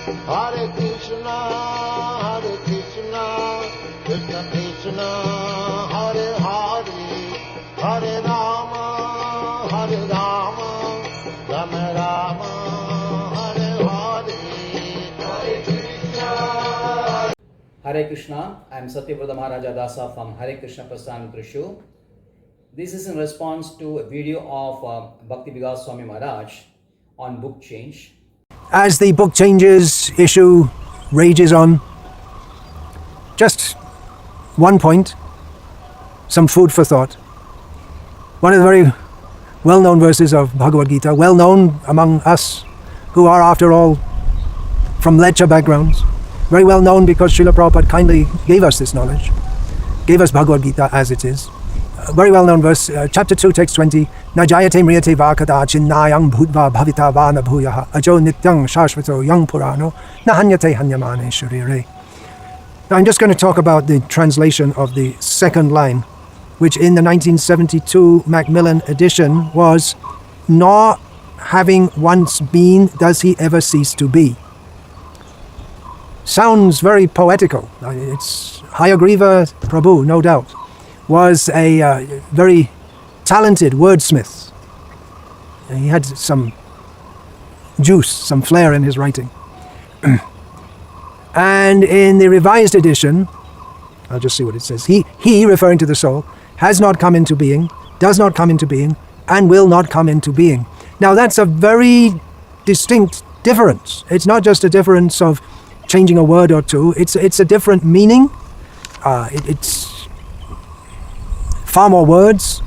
Hare Krishna, Krishna Krishna, Hare Hare, Hare Rama, Rama Rama, Hare Hare, Hare Krishna. Hare Krishna, I am Satyavrta Maharaja Dasa from Hare Krishna Prasthana Trishur. This is in response to a video of Bhakti Vikasa Swami Maharaj on book change. As the book changes issue rages on, just one point, some food for thought. One of the very well-known verses of Bhagavad Gita, well-known among us who are, after all, from lecture backgrounds, very well known because Srila Prabhupada kindly gave us this knowledge, gave us Bhagavad Gita as it is. A very well-known verse, chapter 2, text 20, Na jayate mriyate va kadachin nayang bhutva bhavita va na bhuyaha ajo nityang shashvato yang purano na hanyate hanyamane sharire. Now I'm just going to talk about the translation of the second line, which in the 1972 Macmillan edition was, nor having once been does he ever cease to be. Sounds very poetical. It's Hayagriva Prabhu, no doubt, was a very talented wordsmith. He had some juice, some flair in his writing. And in the revised edition, I'll just see what it says. He, referring to the soul, has not come into being, does not come into being, and will not come into being. Now that's a very distinct difference. It's not just a difference of changing a word or two. It's a different meaning. It's far more words.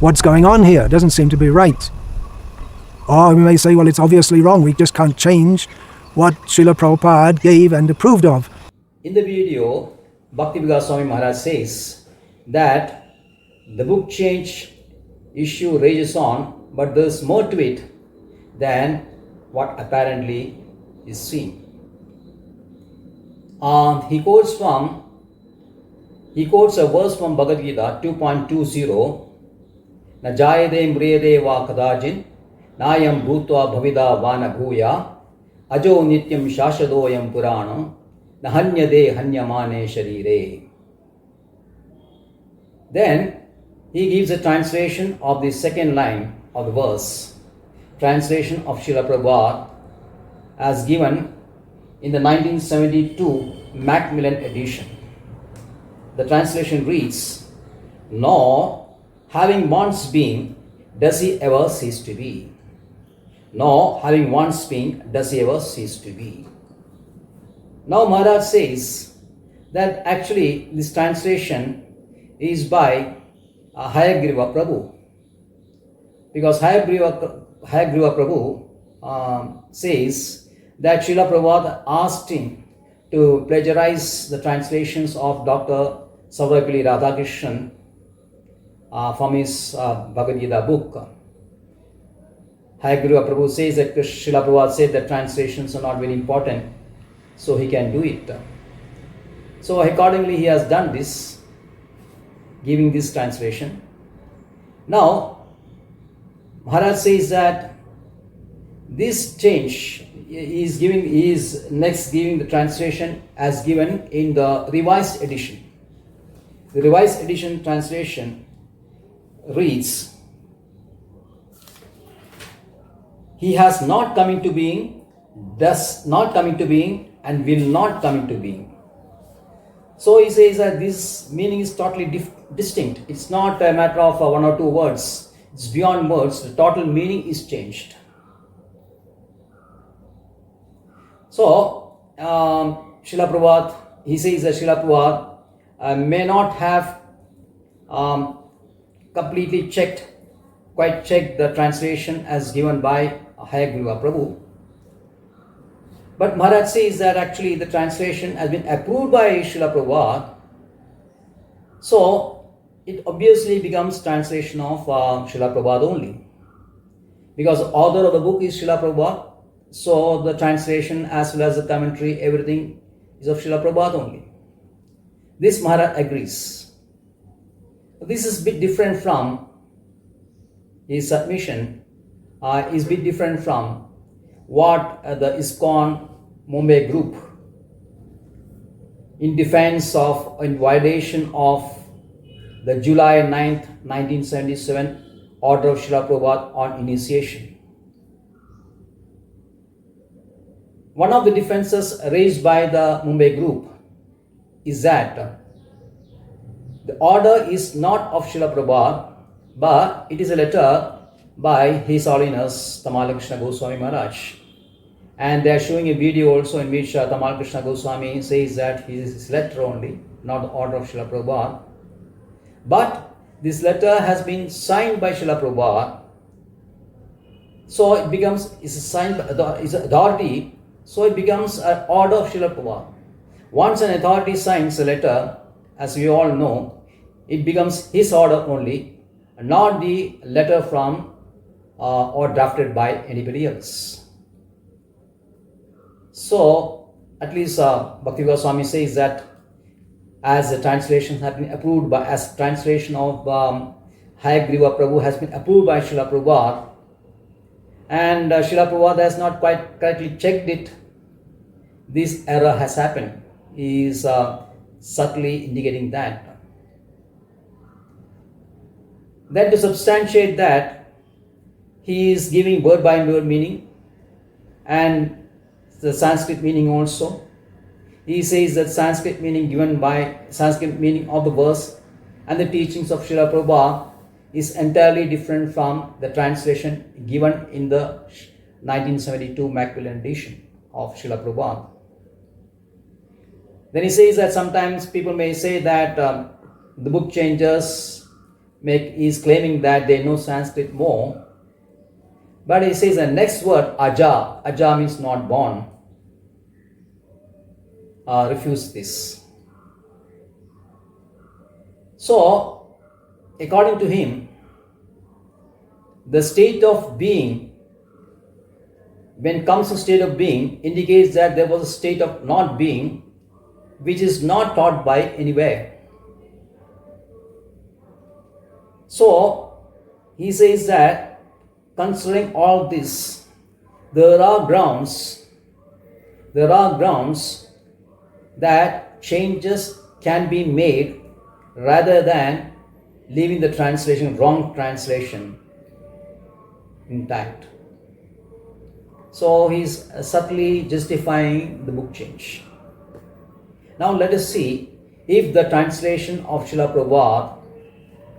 What's going on here doesn't seem to be right. Or we may say, well, it's obviously wrong. We just can't change what Srila Prabhupada gave and approved of. In the video, Bhakti Vikasa Swami Maharaj says that the book change issue rages on, but there's more to it than what apparently is seen. He quotes a verse from Bhagavad Gita 2.20, Na jayade mriyade va kadajin nayam bhutva bhavida va na bhuya ajo nityam shashadoyam purano na hanyade hanyamane sharire. Then he gives a translation of the second line of the verse, translation of Srila Prabhupada as given in the 1972 Macmillan edition. The translation reads, nor having once been does he ever cease to be. Nor having once been does he ever cease to be. Now Maharaj says that actually this translation is by Hayagriva Prabhu, because Hayagriva Prabhu says that Srila Prabhupada asked him to plagiarize the translations of Dr. Sarvapalli Radhakrishnan from his Bhagavad Gita book. Hayagriva Prabhu says that Srila Prabhupada said that translations are not very important, so he can do it. So accordingly he has done this, giving this translation. Now Maharaj says that this change is next giving the translation as given in the revised edition. The revised edition translation reads, he has not come into being, does not come into being, and will not come into being. So he says that this meaning is totally distinct. It's not a matter of one or two words. It's beyond words. The total meaning is changed. So, Srila Prabhupada, he says that Srila Prabhupada may not have completely checked the translation as given by Hayagriva Prabhu. But Maharaj says that actually the translation has been approved by Srila Prabhupada. So, it obviously becomes translation of Srila Prabhupada only. Because the author of the book is Srila Prabhupada. So the translation as well as the commentary, everything is of Srila Prabhupada only. This Maharaj agrees. This is a bit different from his submission, is a bit different from what the ISKCON Mumbai group, in defense of, in violation of the July 9th, 1977 order of Srila Prabhupada on initiation. One of the defenses raised by the Mumbai group is that the order is not of Srila Prabhupada, but it is a letter by His Holiness Tamal Krishna Goswami Maharaj. And they are showing a video also in which Tamal Krishna Goswami says that his letter only, not the order of Srila Prabhupada. But this letter has been signed by Srila Prabhupada, so it becomes, is signed by is authority, so it becomes an order of Srila Prabhupada. Once an authority signs a letter, as we all know, it becomes his order only, not the letter from or drafted by anybody else. So, at least Bhakti Swami says that as the translations have been approved by, as translation of Hayagriva Prabhu has been approved by Srila Prabhupada, and Srila Prabhupada has not quite correctly checked it, this error has happened. He is subtly indicating that. Then to substantiate that, he is giving word by word meaning and the Sanskrit meaning also. He says that Sanskrit meaning given by Sanskrit meaning of the verse and the teachings of Srila Prabhupada is entirely different from the translation given in the 1972 Macmillan edition of Srila Prabhupada. Then he says that sometimes people may say that the book changers is claiming that they know Sanskrit more. But he says the next word, aja means not born, refuse this. So, according to him, the state of being, when it comes to state of being, indicates that there was a state of not being which is not taught by anywhere. So, he says that considering all this, there are grounds that changes can be made rather than leaving the translation, wrong translation, intact. So he's subtly justifying the book change. Now let us see if the translation of Srila Prabhupada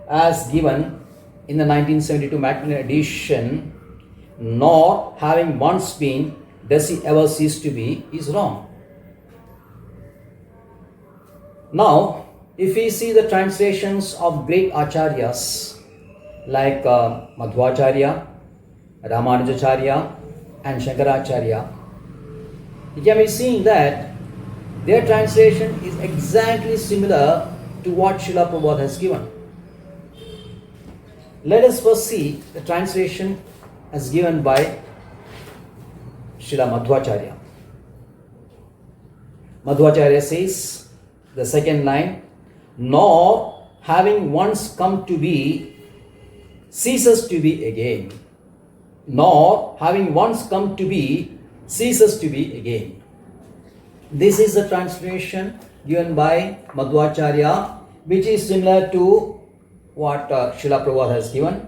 as given in the 1972 Macmillan edition, nor having once been, does he ever cease to be, is wrong. Now, if we see the translations of great acharyas like Madhvacharya, Ramanujacharya and Shankaracharya, you can be seeing that their translation is exactly similar to what Srila Prabhupada has given. Let us first see the translation as given by Srila Madhvacharya. Madhvacharya says, the second line, nor having once come to be, ceases to be again. Nor having once come to be, ceases to be again. This is the translation given by Madhvacharya, which is similar to what Srila Prabhupada has given.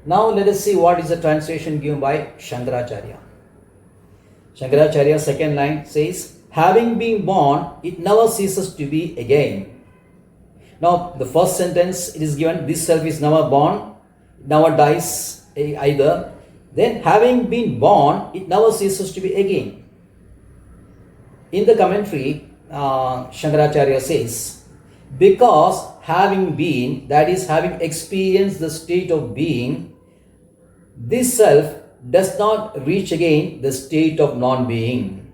Now let us see what is the translation given by Shankaracharya. Shankaracharya's second line says, having been born, it never ceases to be again. Now the first sentence, it is given, this self is never born, never dies either. Then having been born, it never ceases to be again. In the commentary, Shankaracharya says, because having been, that is having experienced the state of being, this self does not reach again the state of non-being.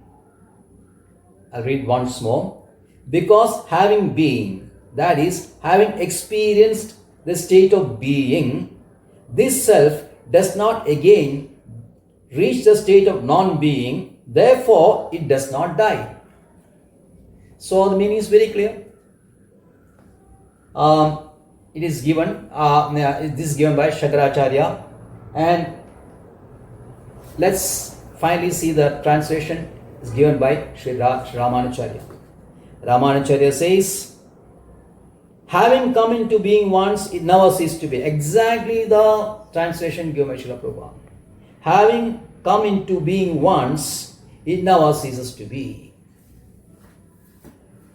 I'll read once more. Because having been, that is having experienced the state of being, this self does not again reach the state of non-being, therefore it does not die. So the meaning is very clear. It is given, this is given by Shankaracharya, and let's finally see the translation is given by Sri Ramanujacharya. Ramanujacharya says, having come into being once, it never ceased to be. Exactly the translation given by Srila Prabhupada. Having come into being once, it never ceases to be.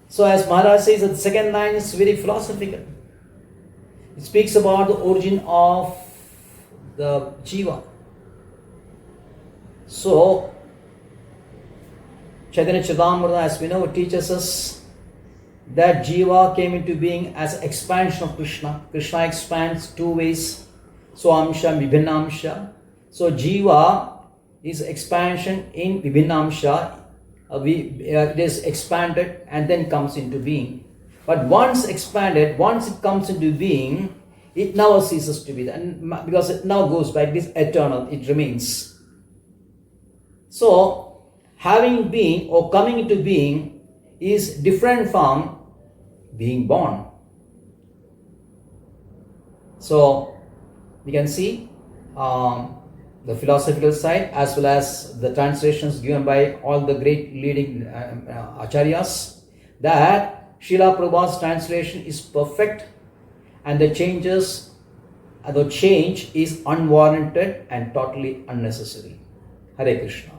So as Maharaj says, the second line is very philosophical. It speaks about the origin of the jiva. So, Chaitanya Charitamrita, as we know, teaches us that jiva came into being as an expansion of Krishna. Krishna expands two ways, Swamsha, Vibhinnamsha. So, jiva is expansion in Vibhinnamsha. It is expanded and then comes into being. But once expanded, once it comes into being, it never ceases to be. And because it now goes back, it is eternal, it remains. So, having been or coming into being is different from being born. So, we can see the philosophical side as well as the translations given by all the great leading acharyas, that Srila Prabhupada's translation is perfect and the change is unwarranted and totally unnecessary. Hare Krishna.